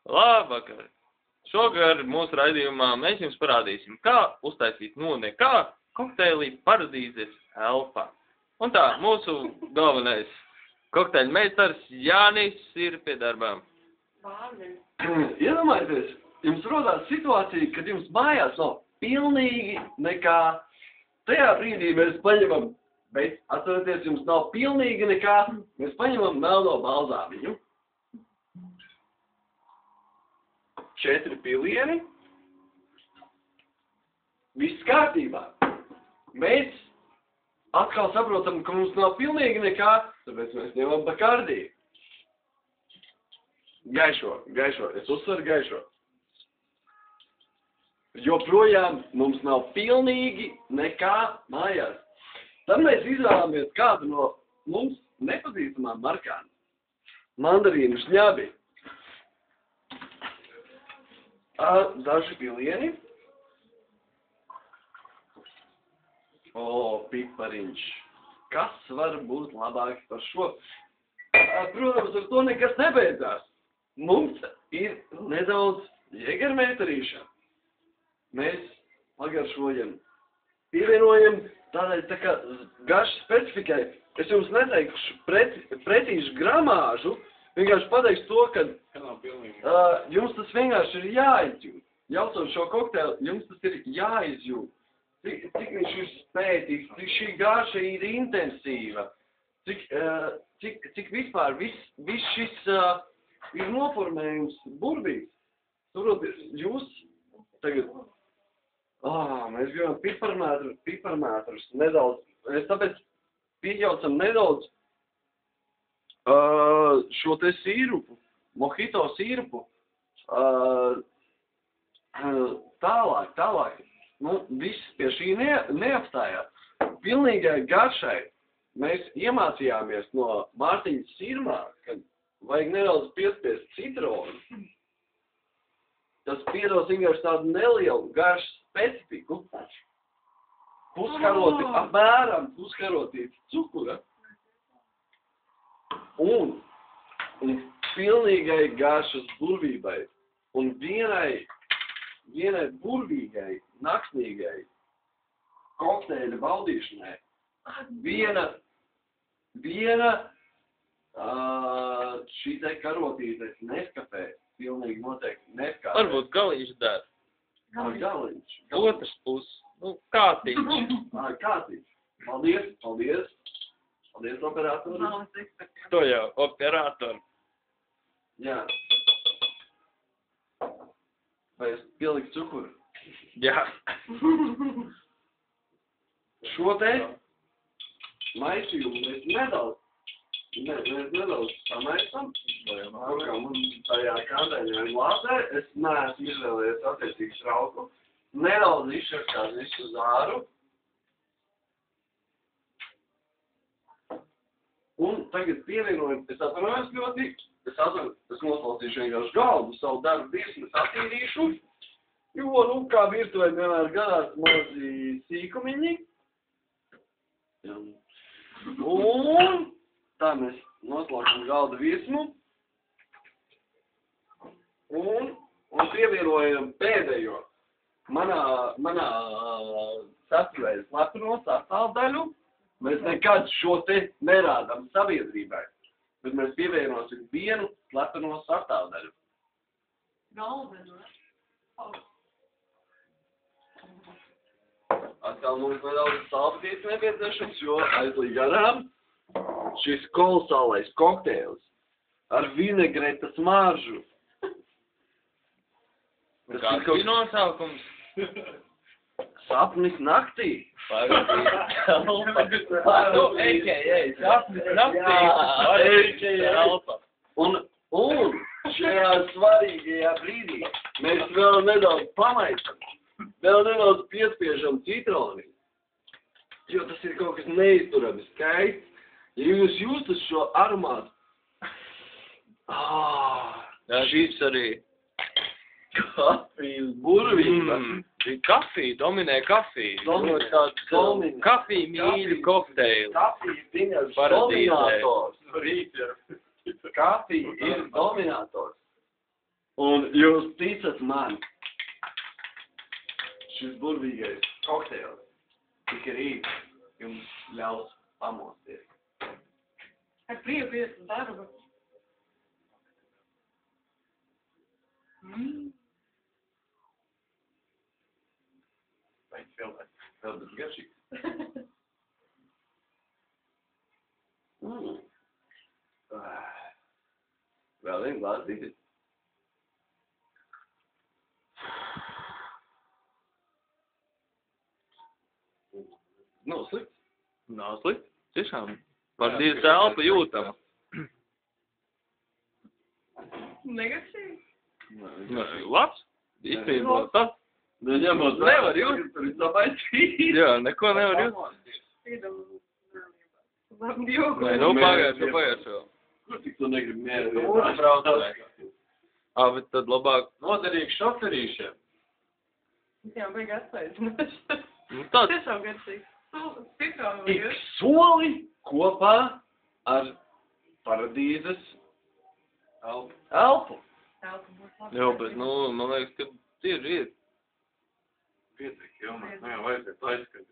Labvakar! Šogad mūsu raidījumā mēs jums parādīsim, kā uztaisīt kā kokteili Paradīzes elpā. Un tā, mūsu galvenais kokteļu meistars Jānis ir pie darbām. Iedomājieties, jums rodās situācija, kad jums mājās nav pilnīgi nekā. Tajā brīdī mēs paņemam, bet atcerieties, jums nav pilnīgi nekā, mēs paņemam melno balzāmiņu. 4 pilieni. Viss kārtībā. Mēs atkal saprotam, ka mums nav pilnīgi nekā, tāpēc mēs ņemam Bakardī. Gaišo. Es uzsveru gaišo. Joprojām mums nav pilnīgi nekā mājās. Tad mēs izvēlamies kādu no mums nepazīstamām markām. Mandarīnu šņabi. Daži pilieni. Pipariņš. Kas var būt labāks par šo? Protams, ar to nekas nebeidzās. Mums ir nedaudz jegermeitarīša. Mēs pagaršojam, pievienojam tādai tā kā garšas specifikai. Es jums neteikšu precīzu gramāžu, vienkārši pateikšu to, ka jums tas vienkārši ir jāizjūt. Jaucot šo kokteili, jums tas ir jāizjūt. Cik viņš ir spētīgs, cik šī garša ir intensīva, cik vispār viss šis ir noformējums burvīgs. Saprotiet, jūs tagad, mēs gribam piparmētrus nedaudz, mēs tāpēc pieļaucam nedaudz šo te sīrupu, mojito sīrupu, tālāk. Viss pie šī neapstājās. Pilnīgai garšai mēs iemācījāmies no Mārtiņas sirmā, ka vajag nedaudz piespiest citronu. Tas piedos vienkārši tādu nelielu garšu specifiku. Apmēram puskarotīti cukura. Un pilnīgai garšas burvībai. Un vienai burvīgai, naksnīgai kokteļa baudīšanai. Viena šī te karotītais neskapē, pilnīgi noteikti neskapē. Varbūt galiņš dara. Galiņš. Otrs puses. Kātīņš. Kātīņš. Paldies, operatori. To jau, operatori. Jā. Vai es pieliku cukuru? Jā. Šo te maisījumu mēs nedaudz pamaisam. Tajā kādēļ glāzē es neesmu izvēlējies attiecīgi šrauku. Nedaudz izšarkāt visu zāru. Un tagad pievienojam, es atvainojos ļoti. Es noslaucīšu vienkārši galdu, savu darbu virsmas attīrīšu, jo, kā virtuvē vienmēr gadās mazi sīkumiņi. Un tā mēs noslaucam galdu virsmu. Un pievienojam pēdējo manā sastāvējas slepeno sastāvdaļu. Mēs nekad šo te nerādām sabiedrībai. Bet mēs pievienosim vienu slepeno sastāvdaļu. Galveno. Atkal mums nedaudz salpītis nepieciešams, jo aizlīd garām šis kolosālais kokteils ar vinegretas maržu. Kāds ir nosaukums? Sapnis naktī. Paradīzes elpa. Sapnis naktī. Elpa. Un šajā svarīgajā brīdī mēs vēl nedaudz pamaisam, vēl nedaudz piespiežam citroni, jo tas ir kaut kas neizturami skaists. Ja jūs jūstat šo aromātu, Šis arī. Kafijas burvība. Kafija, dominē kafija. Kafija mīļu kokteili. Kafija ir vienkārši dominators. Kafija ir dominators. Un jūs ticat man, šis burvīgais kokteils tik rīt jums ļaus pamosties. Ar prieku iet uz darbu. Vai cilvēks, vēl tas garšīgs. Vēl vien glāzīti. Nav slikts. Nav slikti. Tiešām. Paradīzes elpa jūtama. Negatīvi. Labs. Īstenībā tas. Neņemot Nevar jūt. Tur ir sabaidīt. Jā, neko nevar jūt. Tīdam. Labi, joku. Nē, nu pagājušo. Kur tik tu negribi mieru? Kur braucēji? Bet tad labāk. Noderīgi šoferīšiem. Jā, beig atsaidzināt. Nu tāds. Tiešām garšīgs. Tiešām Tik vajag. soli kopā ar paradīzes elpu. Elpa būs labi. Jā, bet, nu, man liekas, ka tieši ir. Pietiek, jau man vajadzētu aizskatīt.